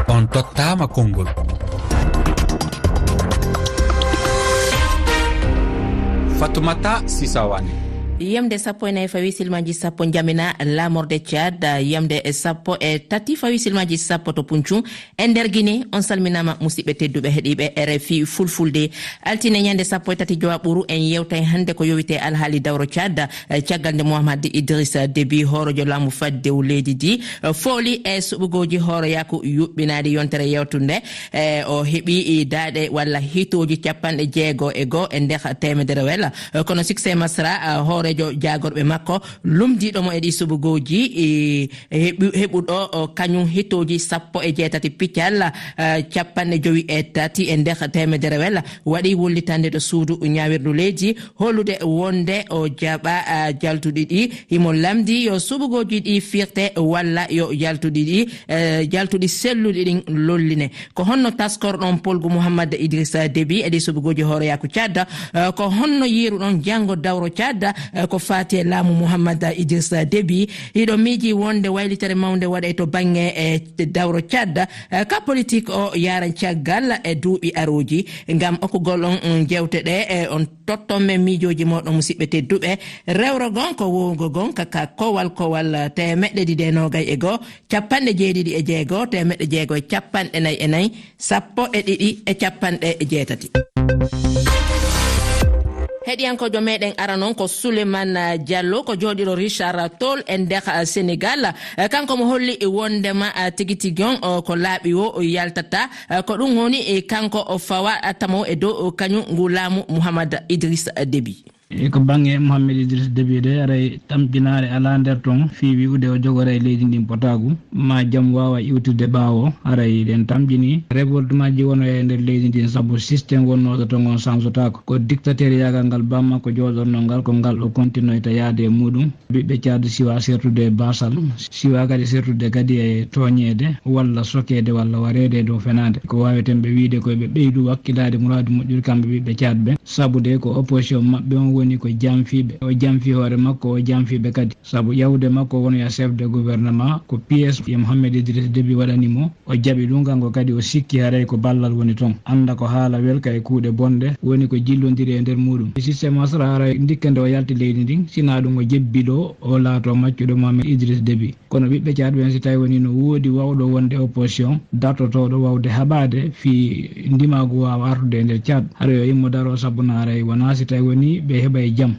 On tottama konngol. Fatoumata Sisawani. Yamde sappo e nayi fawi silmaji sappo jamina lamorde Tchad yamde sappo e tati fawi silmaji sappo to Puncung e nder Guinée on salminama musidɓe tedduɓe heeɗiɓe RFI fulfulde altine ñande sappo e tati jowa ɓuru en yewtay hande ko yowite alhaali dawro Tchad caggal nde Mouhammad Idrissa Déby horojo laamu faddew leydi di fooli e suɓugoji horoyaku yuɓɓinade yontere yewtunde o heeɓi daade walla hitoji capanɗe jeego e go e nder temedere wela kono succès masra hore jo jagorbe makko lumdido mo edi subugoji hebudo kanyum hitoji sappo e jeetati piccal capanne jowi e tati e nder temedere wela wadi wollitande do suudu nyawirdu leedi holude wonde o jaba jaltudi di himo lamdi yo subugoji di firte walla yo jaltudi di jaltudi selludi din lolline ko honno taskor don polgu Mouhammad Idrissa Déby edi subugoji hore yaku Tchad ko honno yiru don jango dawro Tchad ko fati laamu Mouhammad Idrissa Déby hido miji wonde waylitere mawnde wada to bange e dawro Tchad ka politique o yaran caggal e duubi aroji ngam okugol on jewtede on tottomme mijoji modon musibbe teddube rewro gon ko wongo gon kaka kowal temedde dide nogay e go capande jeedidi e jeego temedde jeego e capande nay e nay sappo e didi e capande e jeetati. Hediyankojo meɗen ara non ko Souleymane Diallo ko jooɗiro Richard Toll e nder Sénégal kanko mo holli wondema tigitigon ko laaɓi o yaltata ko ɗum woni kanko o fawa tamo e dow kañum ngu laamu Mouhammad Idrissa Déby. ko bange Mouhammad Idrissa Déby de aray tampinare ala nder ton fiwi ude o jogore leydi ndin potagu ma jam wawa iwtude bawo aray den tamjini revoltement ji wono e nder leydi ndin sabu système wonno to ton on sansotako ko dictateur yagal ngal bamma ko jodorno ngal ko ngal o continue ta yaade mudum bibbe Tchad siwa sertude basal siwa kadi sertude kadi e toñede walla sokede walla warede do fenade ko wawetembe wiide ko be beydu wakkilade muradu mojjur kambe bibbe Tchad be sabu de ko opposition mabbe woni ko jamfibe o jamfi hoore makko o jamfibe kadi sabu yawde makko woni ya chef de gouvernement ko PS e Mouhammad Idrissa Déby wadanimo o jabi lungango kadi o sikki haray ko ballal woni ton anda ko haala welka e kuude bonde woni ko jillondiri e nder mudum système asra haray dikkande o yalti leydi ndin sina dum o jebbilo o laato maccudo Mouhammad Idrissa Déby kono bibbe Tchad ben si tawi woni no woodi wawdo wonde opposition dartotodo wawde habade fi ndimagu wawa artude nder Tchad haray o immo daro sabuna haray wona si tawi woni be bay jam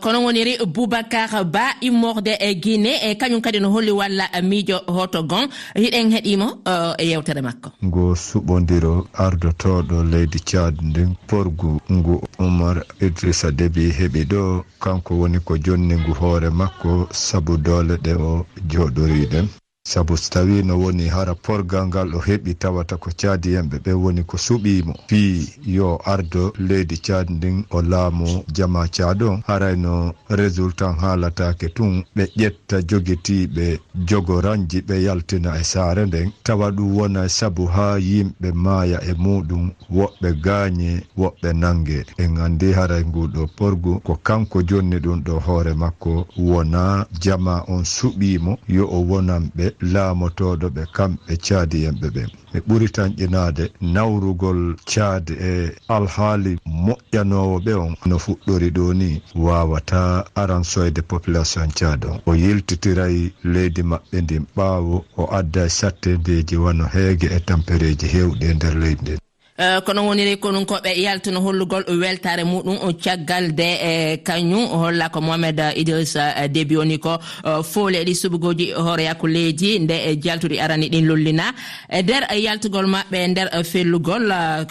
kono woniri Boubacar Ba immorde e Guinée e kañum kadi no holli walla miijo hoto gon hiɗen heɗimo e yewtere makko ngo suɓodiro ardotoɗo leydi Tchad ndin porgu ngu Oumar Idrissa Déby heɓi ɗo kanko woni ko jonni ngu hoore makko sabu dole ɗe o joɗoriɗen sabu tawi no woni hara porgal ngal o heɓi tawata ko Tchadiyemɓe ɓe woni ko suɓimo fi yo ardo leydi Tchad ndin o laamu jama Tchad on harayno résultat haalatake tun ɓe ƴetta jogitiɓe jogoranji ɓe yaltina e saare nden tawa ɗum wona sabu ha yimɓe maaya e muɗum woɓɓe gaañe woɓɓe nange en andi haray nguɗo porgu ko kanko jonni ɗum ɗo hoore makko wona jama on suɓimo yo o wonanɓe laamotoɗo ɓe kamɓe Tchadiyemɓe ɓe ɓe ɓuri tan ƴenade nawrugol Tchad e alhaali moƴƴanowo ɓe on no fuɗɗori ɗo ni wawata aransoyde population Tchad on o yiltitiray leydi maɓɓe ndin ɓaawo o adda sattedeji wano heege e tampereji hewɗi e nder leydi ndin kono woniri konon ko be yaltuno hollugol weltare mudum o caggal de kañum holla ko Mouhammad Idrissa Déby woni ko foole di subugoji hoore yakuleji nde jaltudi arani din lollina der yaltugol mabbe der fellugol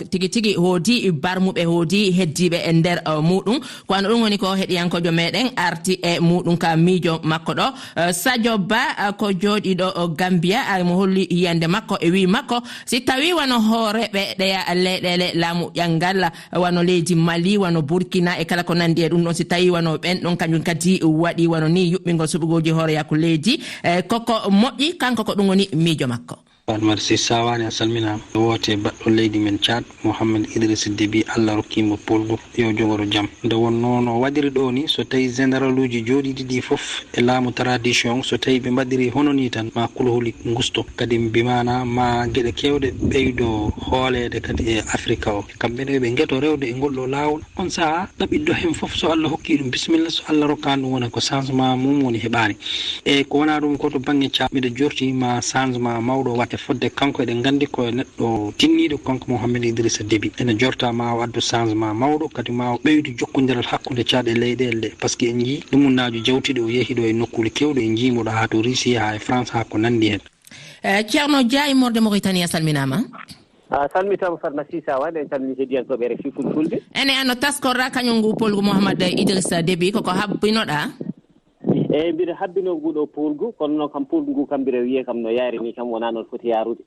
tigi hodi barmube hodi heddibe e der mudum ko an dum woni ko hediyankojo meden arti e mudum ka miijo makko do Sadio Ba ko jodi do Gambia ay mo holli yande makko e wi makko si tawi wano hoore be de leɗele laamu ƴangal wano leydi Mali wano Burkina e kala ko nandi e ɗum ɗon si tawi wano ɓen ɗon kañum kadi waɗi wano ni yuɓɓingol suɓugoji hoore yakko leydi koko moƴƴi kanko ko ɗum woni miijo makko Merci Sawani a salminama wote baɗɗo leydi men Tchad Mohamed Idriss Déby Allah rokkimo polgu yo jogoro jam nde wonno no waɗiri ɗo ni so tawi général uji joɗiɗi ɗi foof e laamu tradition so tawi ɓe mbaɗiri hono ni tan ma kulhuli gusto kadi mbimana ma gueɗe kewɗe ɓeydo hoolede kadi e Afrique o kamɓene ɓe gueto rewde e ngolɗo lawol on saaha ɗaɓɓiɗɗo hen foof so Allah hokki ɗum bisimilla so Allah rokkani ɗum wona ko changement mum woni heɓani e ko wona ɗum koto banggue Tchad mbiɗa jortima changement mawɗo watte fodde kanko eɗen gandi ko neɗɗo tinniɗo kanko Mohamed Idrissa Déby ene jorta ma waddu changement mawɗo kadi ma ɓeydu jokkodiral hakkude Tchad e leyɗele ɗe par ce que en jii ɗumunnaji jawtiɗo o yeehi ɗo e nokkule kewɗe en jiimoɗo ha to Russie ha e France ha ko nandi hen Ceerno Dia immorde Mauritanie a salminama salmitama pharmacie Sawane en calmini heɗiyankoɓe RFI Fulfulde ene anno taskorɗa kañum ngu polgu Mohamed Idrissa Déby koko habbinoɗa eyyi mbiɗa habbino nguɗo polgu kono noon kam polgu ngu kam mbiɗa wiye kam no yaari ni kam wona noon foti yarude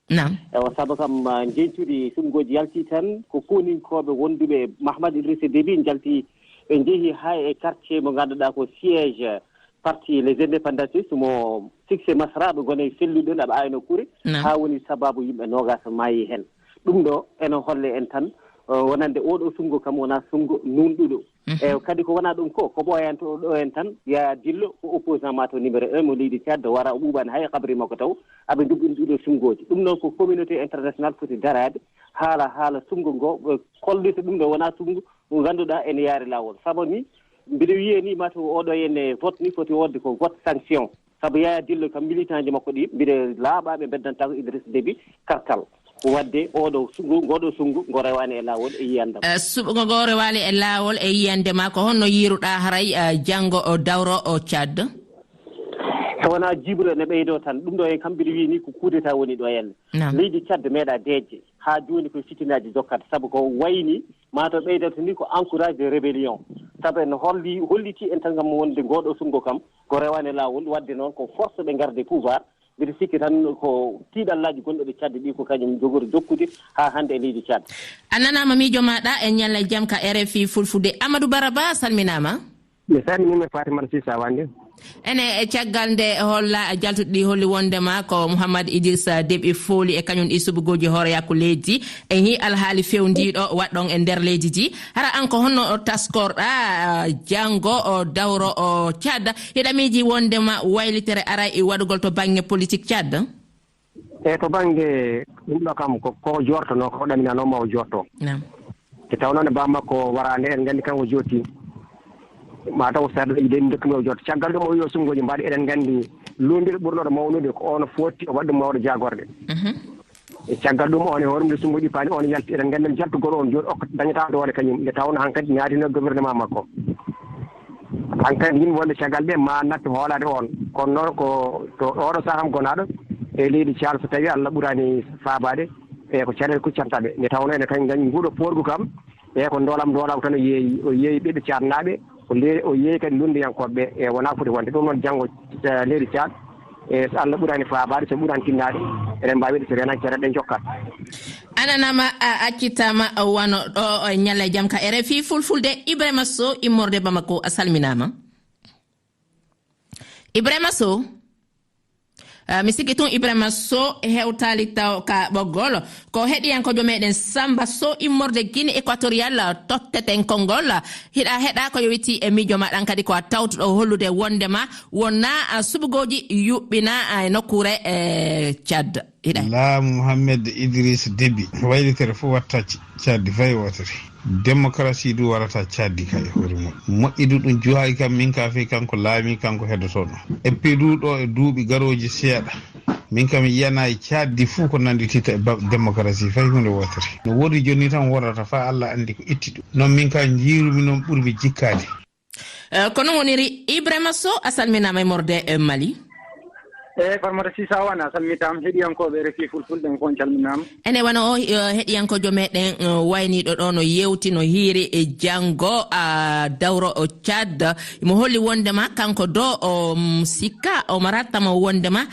ewa saabu kam jencuɗi sumgoji yalti tan ko koninkoɓe wonduɓe Mohamed Idrissa Déby jalti ɓe jeehi ha e quartier mo ganduɗa ko siège parti les indépendantistes mo succès masraɓe gone felluɗon aɓe ayno kuure ha woni sababu yimɓe nogas maayi hen ɗum ɗo ene holle en tan wonande oɗo sungo kam wona sungo nunɗuɗo e kadi ko wona ɗum ko ɓoyanto ɗo en tan ya dillo ko opposant ma to numéro 1 mo leydi Tchad wara o ɓuuɓani hay kabri makko taw aɓe duɓɓini ɗuɗo sungoji ɗum noon ko communauté international foti darade haala sungo ngo kollita ɗum ɗo wona sungo mo ganduɗa ene yaari lawol saabu ni mbiɗa wiye ni mataw oɗo henne vote ni foti wodde ko vote sanction saabu Yaya Dillo kam militant ji makko ɗi mbiɗa laaɓaɓe beddanta ko Idrissa Déby kartal wadde oɗo sungu ngoɗo sungu ngo rewani e lawol e yiyandema suɓgo ngo rewali e lawol e yiyandema ko honno yiruɗa haray janggo o dawro o Tchad so wona jibre ne ɓeydo tan ɗum ɗo en kam mbiɗa wi ni ko kudeta woni ɗo henne leydi Tchad meeɗa deeje ha joni ko fitinaji jokkata saabu ko wayni mataw ɓeydata ni ko encourage de rébellion saabu en holliti en tan gam wonde ngoɗo sungo kam ko rewani lawol wadde noon ko force ɓe garde pouvoir mbiɗa sikki tan ko tiiɗallaji gonɗoɓe Tchad ɗi ko kañum jogori jokkude ha hande e leydi Tchad a nanama miijo maɗa e ñalla jaam ka RFI Fulfulde Amadou Baraba salminama mi salminima Fatimata Sisa Wande ene caggal nde holla jaltuɗi ɗi holli wondema ko Mohamed Idrissa Déby fooli e kañum ɗi subugoji hooreyakko leydi en hi alhaali fewdiɗo waɗɗon e nder leydi ji hara an ko honno taskorɗa janggo o dawro o Tchad hiɗa miiji wondema waylitere ara e waɗugol to banggue politique Tchad e to banggue ɗum ɗo kam ko jortono ko ɗaminanoma o jorto te tawnone bamakko warande en gandi kanko joti ma taw sarɗo iden dokkumi o jotto caggal ɗum o yo sungoji mbaɗi eɗen gandi londir ɓurɗoɗo mawnude ko ono foti o waɗɗum mawɗo jagorde e caggal ɗum on e hormde sungoji paani on yalti eɗen gandi jaltugol on joni okka dañata doole kañum nde tawno hankkadi ñaadino gouvernement makko hankkadi yimɓe wonde caggal ɓe ma natti hoolade on kono noon ko to oɗo saham gonaɗo e leydi Thial so tawi Allah ɓurani faabade e ko caɗele kuccantaɓe nde tawno ene kañ gañi nguuɗo porgu kam e ko doolam tan o yeeyi ɓiɓɓe Thiatnaɓe o yeeyi kadi lundiyankoɓe e wona foti wonde ɗum noon janggo leydi Tchad e so Allah ɓurani faabade so ɓurani tinnade eɗen mbawi ɗe so renaki caɗeɗe jokkat ananama a accitama wano ɗo e ñalla jaam ka RFI Fulfulde Ibrahima Sow immorde Bamako a salminama Ibrahima Sow mi sikki tun Ibrahima Sow hewtali taw ka ɓoggol ko heɗiyankojo meɗen Samba Sow immorde Guinée équatorial totteten konngol hiɗa heɗa ko yowiti e miijo maɗan kadi ko a tawtuɗo hollude wondema wonna subugoji yuɓɓina e nokkure e Tchad hiɗa laamu Mohamed Idriss Déby waylitere fof watta Tchad fayi wotere démocratie du warata Tchad ka e hoore mum moƴƴidu ɗum joyi kam min ka fe kanko laami kanko heddotono e peduɗo e duuɓi garoji seeɗa min kam yiyana e Tchad fuu ko nanditita e démocratie fayi hunde wotere no wodi joni tan wordata fa Allah andi ko itti ɗum noon min ka jiirumi noon ɓurmi jikkade kono woniri Ibrahima Sow a salminama e morde Mali Farmata Sisa Wana salmitama heɗiyankoɓe RFI Fulfulde kon calminama ene wona o heɗiyankojo meɗen wayniɗo ɗo no yewti no hiiri e janggo dawro o Tchad mo holli wondema kanko do o sikka o marattama wondema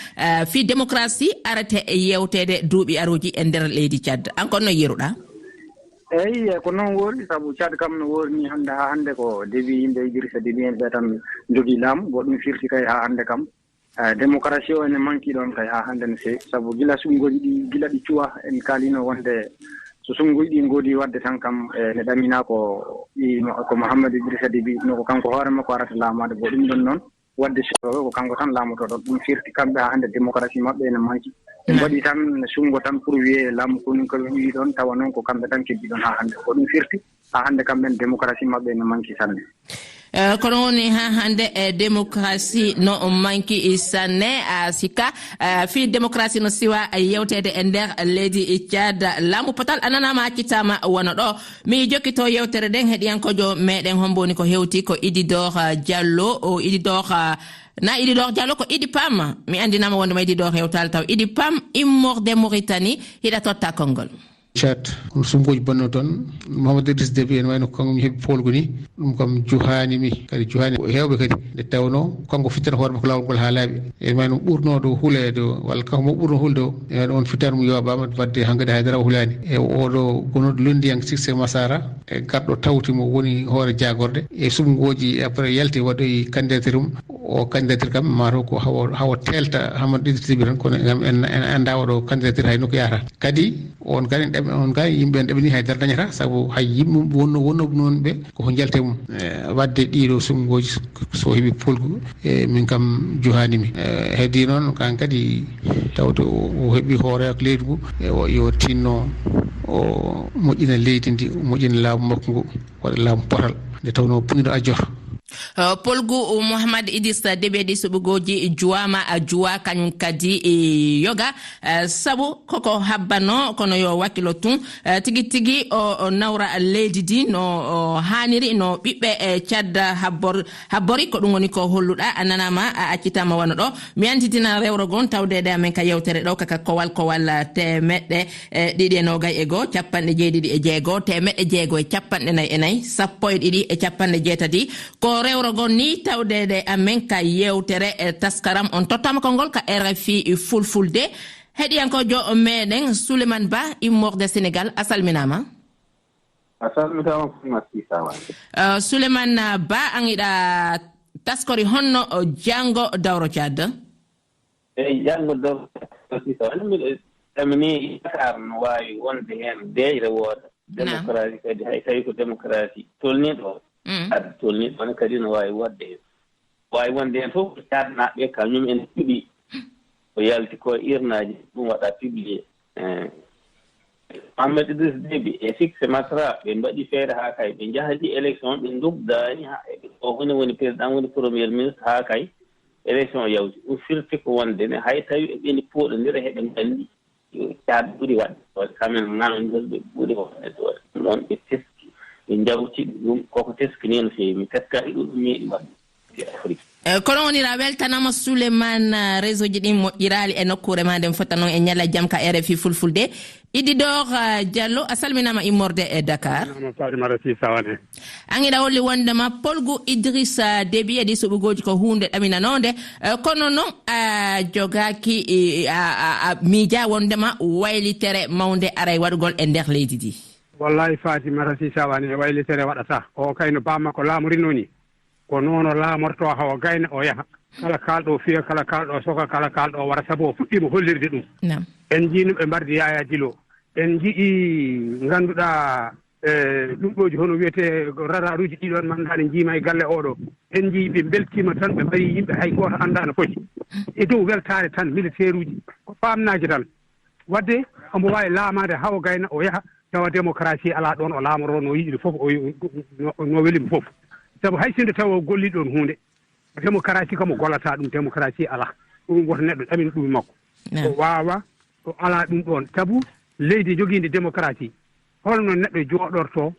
fi démocratie arate e yewtede duuɓi aruji e nder leydi Tchad an kon no yiruɗa eyyi ko noon wori saabu Tchad kam no worni hande ha hande ko Déby yimɓe Idrissa Déby en ɓe tan jogui laamu goɗɗum firti kay ha hande kam démocratie o ene manki ɗon kay ha hannde ne seewi sabu gila sumgoji ɗi gila ɗi cuwa en kalino wonde so sumgoji ɗi ngoodi wadde tan kam ne ɗamina ko Mouhamadou Idrissa Déby no ko kanko hoore makko arata laamade bo ɗum ɗon noon wadde ko kanko tan laamotoɗo ɗum firti kamɓe ha hannde démocratie maɓɓe ene manki ɓe mbaɗi tan sungo tan pour wiye laamu koni ko ɓe ƴiwi ɗon tawa noon ko kamɓe tan keddi ɗon ha hannde ko ɗum firti ha hannde kamɓen démocratie maɓɓe ene manki sanne kono woni ha hande démocratie no manki sanne sika fi démocratie no siwa yewtede e nder leydi Tchad laamu potal ananama accitama wona ɗo mi jokkito yewtere nden heɗiyankojo meɗen homboni ko hewti ko Ididor Diallo o Ididor na Ididor Diallo ko Idi Pam mi andinama wondema Ididor hewtal taw Idi Pam immorde Mauritanie hiɗa totta konngol Tchad ɗum sumgoji bonno toon Mouhamadou Idrissa Déby en wayno ko kanko heeɓi polgu ni ɗum kam juhani mi kadi juhani hewɓe kadi nde tawno kanko fittata hoore makko lawol ngol ha laaɓi en wayno ɓurnoɗo hulede walla kanko mo ɓurno hulde o en wayno on fittanmo yobama wadde hankkadi haydara o hulani e oɗo gonoɗo londiyan Sixé Massara e garɗo tawtimo woni hoore jagorde e sumgoji après yalti waɗoyi candidature mum o candidature kam mataw ko hawa telta Mouhamadou Idrissa Déby tan kono en anda oɗo candidature hay nokko yahata kadi on kadi on kay yimɓe en ɗeɓani haydara dañata saabu hay yimɓe wonnoɓe noon ɓe koko jalte mum wadde ɗiɗo sumgoji so heeɓi polgu e min kam juhanimi heddi noon kan kadi tawde o heeɓi hoore ko leydi ngu yo tinno o moƴƴina leydi ndi moƴƴina laamu makko ngu waɗa laamu potal nde tawno puniɗo ajjoto polgu Mouhamadou Idrissa Déby ɗi suɓugoji juwama juwa kañum kadi yoga sabu koko habbano kono yo wakkilo tun tigui o nawra leydi di no haniri no ɓiɓɓe Tchad habbori ko ɗum woni ko holluɗa ananama a accitama wona ɗo mi antitina rewro gon tawdede amen ka yewtere ɗo kaka kowal temeɗɗe ɗiɗi e nogay e goho capanɗe jeeɗiɗi e jeegoo temeɗɗe jeegoo e capanɗe nayyi e nayyi sappo e ɗiɗi e capanɗe jeetati ko rewro gon ni tawdede amen ka yewtere taskaram on tottama konngol ka RFI fulfulde heɗiyankojo meɗen Souleymane Ba immorde Sénégal a salminama Souleymane Ba an iɗa taskori honno janggo dawro Tchad eyi janggo dawro Tchad tamini yakar no wawi wonde hen deyre wooda démocratie kadi hay tawi ko démocratie tolniɗo adda tolniɗo on kadi no wawi wadde hen wawi wonde hen fof cadnaɓe kañum en piɗi ko yalti ko irnaji ɗum waɗa publié Mouhamadou Idrissa Déby e Sixé Massara ɓe mbaɗi feere ha kay ɓe jahali élection ɓe dugdani ha o woni président woni premier ministre ha kay élection o yawti ɗum firti ko wonde ne hay tawi e ɓeni poɗodira heɓe gandi Tchad ɓuuri waɗde kamen nanodolɓe ɓuuri waɗde ɗum ɗon ɓe teski ɓe jawti ɗum koko teskini no feewi mi teskaki ɗum meeɗi waɗde Afrique kono wonira weltanama Souleymane réseau ji ɗin moƴƴirali e nokkure ma nden fota noon e ñalla jaam ka RFI fulfulde Ididor Diallo a salminama immorde e Dakar an iɗa holli wondema polgu Idrissa Déby eɗi suɓugoji ko hunde ɗaminanode kono noon a jogaki a miija wondema waylitere mawde aray waɗugol e nder leydi ndi wallahi Fatimata si sawani e waylitere waɗata o kayno bamma ko laamorino ni ko noon o laamorto hawa gayna o yaha kala kalɗo fiya kala kalɗo soka kala kalɗo wara sabu o fuɗɗima hollirde ɗum en jiino ɓe mbardi Yaya Djilo en jiɗi ngannduɗaa ɗumɗoji hono wiyete radar uji ɗiɗon mandaɗe jiima e galle oɗo en jii ɓe beltima tan ɓe mbari yimɓe hay goto annda no foti e dow weltare tan militaire uji ko famnaji tan wadde omo wawi laamade hawa gayna o yaha tawa démocratie ala ɗon o laamoro no yiɗi fof no welimo fof sabu hay sinde taw o golli ɗon hunde démocratie kam o gollata ɗum démocratie ala ɗum woto neɗɗo ɗamin ɗum makko o wawa o ala ɗum ɗon sabu leydi joguinde démocratie holno neɗɗo jooɗorto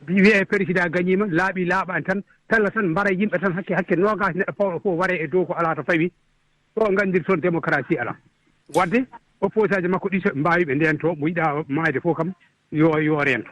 wiye président gagnima laaɓi laaɓani tan tella tan mbara yimɓe tan hakke nogas neɗɗo pawɗo fof ware e dow ko ala to fawi ɗo gandir toon démocratie ala wadde opposage makko ɗi so mbawi ɓe ndento mo yiɗa maayde fof kam yo rento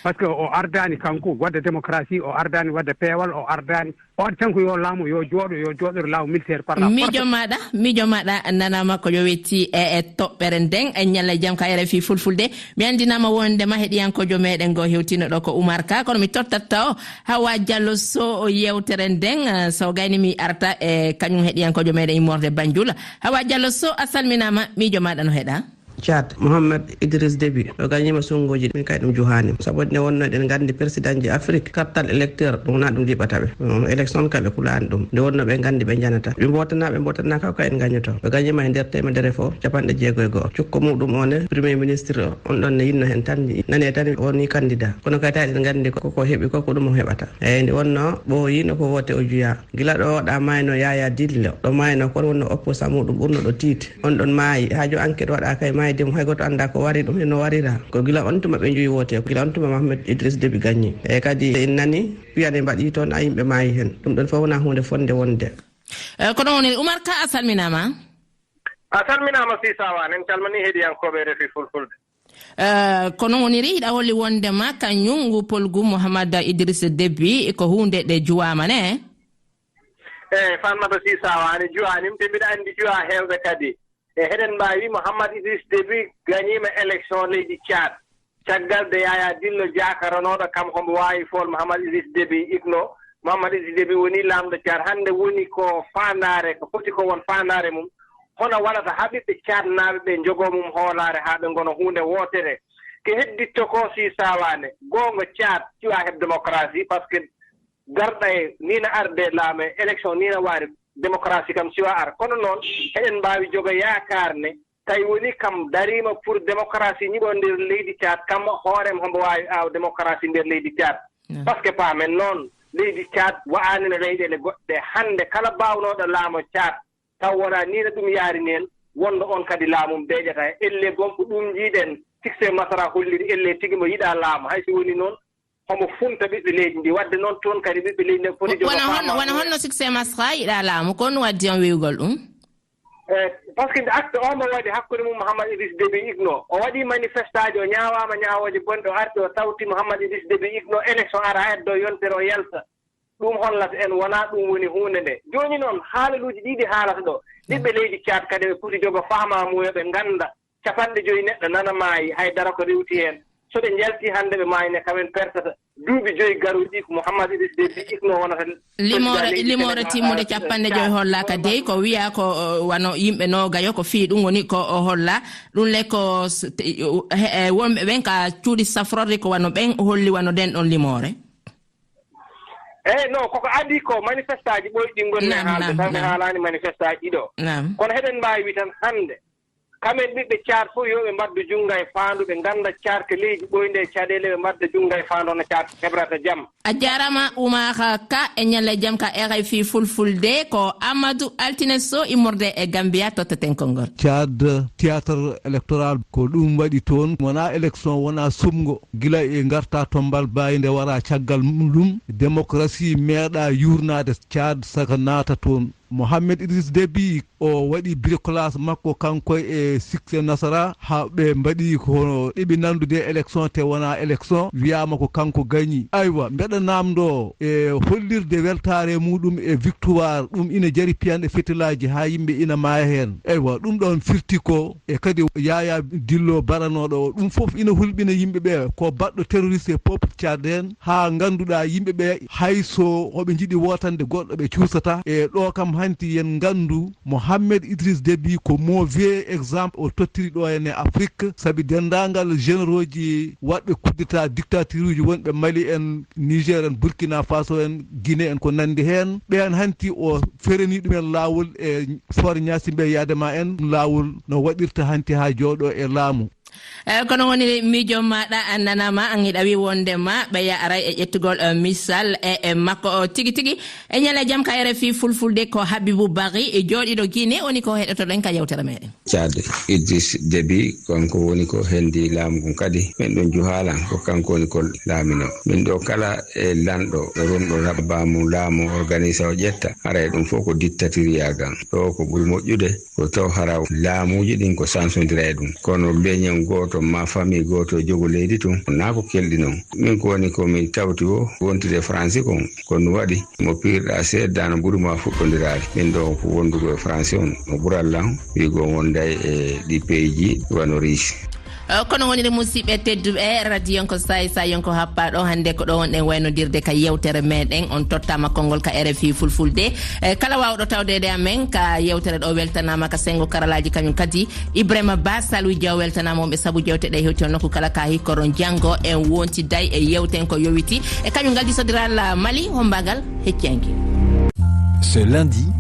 par ce que o ardani kanko wadde démocratie o ardani wadde peewal o ardani o adi tan ko yo laamu yo jooɗor laamu militaire par la miijo maɗa nanama ko yo wetti e toɓɓere nden e ñalla jam ka RFI fulfulde mi andinama wondema heɗiyankojo meɗen go hewtino ɗo ko Oumar Ka kono mi tottatta o Hawa Diallo so yewtere nden so gayni mi arta e kañum heɗiyankojo meɗen immorde Banjul Hawa Diallo so a salminama miijo maɗa no heɗa Tchad Mohamed Idriss Déby o gagnima sungoji min kay ɗum juhani sabu ne wonno eɗen gandi président ji Afrique kartal électeur ɗum na ɗum jiɓataɓe élection kala kulani ɗum nde wonno ɓe gandi ɓe janata ɓe mbotana kaw ka en gagnoto ɓe gagnima e nder temedere fof 60 cukko muɗum one premier ministre on ɗon ne yinno hen tan nani tan woni candidat kono kay tawi eɗen gandi koko heeɓi koko ɗum o heɓata eyyi nde wonno ɓooyino ko wote o juuya gila ɗo waɗa mayno Yaya Dillo ɗo mayno kono wonno opposant muɗum ɓurno ɗo tiiti on ɗon maayi hajo enquête waɗa kay maayi dem hay goto anda ko wari ɗum no warira ko gila on tuma ɓe joyi wote gila on tuma Mohamed Idriss Déby gagni e kadi en nani piyane mbaɗi toon a yimɓe maayi hen ɗum ɗon fof wona hunde fonde wonde kono woni Oumar Ka a salminama Sisawan en calmini heeɗiyankoɓe RFI fulfulde kono woniri hiɗa holli wondema kañum ngupolgu Mohamed Idriss Déby ko hunde ɗe juwama ne fanmata Sisawani juwanim te mbiɗa andi juwa hewɓe kadi e heɗen mbawi Mohamed Idriss Déby gagnima élection leydi Tchad caggal de Yaya Dillo jakaranoɗo kam hombo wawi fol Mohamed Idriss Déby igno Mohamed Idriss Déby woni lamɗo Tchad hande woni ko fandare ko foti ko won fandare mum hono waɗata haɓiɓe Tchad naaɓe ɓe jogo mum hoolare ha ɓe gono hunde wotere ko hedditto ko Sisawane gonga Tchad ciwa heb démocratie par ce que garɗa e nina arde laame élection nina waari démocratie kam siwa ar kono noon eɗen mbawi jogo yaakar ne tawi woni kam darima pour démocratie ñiɓo nder leydi Tchad kam hoorem hombo wawi aaw démocratie nder leydi Tchad par ce que paamen noon leydi Tchad wa'anino leyɗele goɗɗe hande kala bawnoɗo laamo Tchad taw wona ni no ɗum yaarini en wonno on kadi laamum deeƴata elle gonko ɗum jiiɗen succès masara holliri elle tigi mo yiɗa laamo hay so woni noon homo funta ɓiɓɓe leydi ndi wadde noon toon kadi ɓiɓɓe leydi ndi foti wona honno succès masara yiɗa laamu kono waddi on wiwgol ɗum par ce que acte omo waɗi hakkude mum Mohamed Idriss Déby igno o waɗi manifestage o ñawama ñawoje bonɗe o arti o tawti Mohamed Idriss Déby igno élection ara heddo yontere o yalta ɗum hollata en wona ɗum woni hunde nde joni noon haalaluji ɗiɗi haalata ɗo ɓiɓɓe leydi Tchad kadi ɓe poti jogo famamuyo ɓe ganda 50 neɗɗo nana maayi haydara ko rewti hen so ɓe jalti hande ɓe maayne kamen pertata duuɓi 5 garuɗi ko Mohamed Idriss Déby igno wonata limore timmude 50 hollaka dey ko wiya ko wano yimɓe nogayo ko fii ɗum woni ko holla ɗum le ko wonɓe ɓen ka cuuɗi safrorde ko wano ɓen holli wano den ɗon limore non koko adi ko manifestage ɓoyɗi gonne haalde tan ɓe haalani manifestage ɗiɗo kono heɗen mbawi wi tan hande kamen ɓiɓɓe Tchad fof yo ɓe mbadda junnga e faandu ɓe ngannda Tchad ko leydi ɓoynde e caɗeele ɓe mbadda junnga e faandu hono Tchad heɓrata jam a jarama Oumar Ka e ñalle jam ka RFI fulfulde ko Amadou Altine Sow immorde e Gambia tottaten konngol Tchad théâtre électoral ko ɗum waɗi toon wona élection wona sumgo gila e garta tombal bayinde wara caggal ɗum démocratie meeɗa yurnade Tchad saka naata toon Mohamed Idriss Déby o waɗi bricolage makko kanko e succès nasara ha ɓe mbaɗi ko ɗiɓi nandude élection te wona élection wiyama ko kanko gagni aywa mbeɗa namdo e hollirde weltare muɗum e victoire ɗum ina jari piyanɗe fetilaji ha yimɓe ina maya hen aywa ɗum ɗon firti ko e kadi Yaya Dillo baranoɗo o ɗum foof ina hulɓina yimɓeɓe ko baɗɗo terroriste peuple Tchad en ha ganduɗa yimɓeɓe hayso hoɓe jiiɗi wotande goɗɗo ɓe cuusata e ɗo kam hanti yen gandu Mohamed Idriss Déby ko mauvais exemple o tottiri ɗo en e Afrique sabi dendagal généraux ji waɗɓe coup d'état dictature uji wonɓe Mali en Niger en Burkina Faso en Guinée en ko nandi hen ɓen hanti o fereni ɗumen lawol e for ñasimɓe yadema en lawol no waɗirta hanti ha jooɗo e laamu kono woni miijo maɗa nanama an hiɗa wi wondema ɓeya aray e ƴettugol misal e makko tigi e ñala jam ka RFI fulfulde ko Habibou Bari e jooɗiɗo Guinée woni ko heɗotoɗen ka yewtere meɗen Tchad Idriss Déby kanko woni ko hendi laamu kadi min ɗon juhalan ko kanko woni ko laamino min ɗo kala e lanɗo ronɗo rabbamu laamu organisa o ƴetta ara ɗum fof ko dictatorial gan ɗo ko ɓuri moƴƴude ko taw hara laamuji ɗin ko sansodira e ɗum kono beñen citoyen goto ma famille goto jogo leydi tun na ko keldi non min ko woni ko mi tawti o wontude français ko no waɗi mo pirɗa seeddano ɓuurima fuɗɗodirade min ɗo ko wondugo e français on no ɓurallan wigo wonday e ɗi pays ji wano riche kono wonire musidɓe tedduɓe radio ko sa yonko happa ɗo hande ko ɗo wonɗen waynodirde ka yewtere meɗen on tottama konngol ka RFI fulfulde kala wawɗo tawdede amen ka yewtere ɗo weltanama ka sengo karalaji kañum kadi Ibrahima Ba Salou Diaw weltanama onɓe saabu jewteɗe hewti on nokku kala ka hikkoron janggo en wonti day e yewten ko yowiti e kañum galdi sodiral Mali hombagal heccianki ce lundi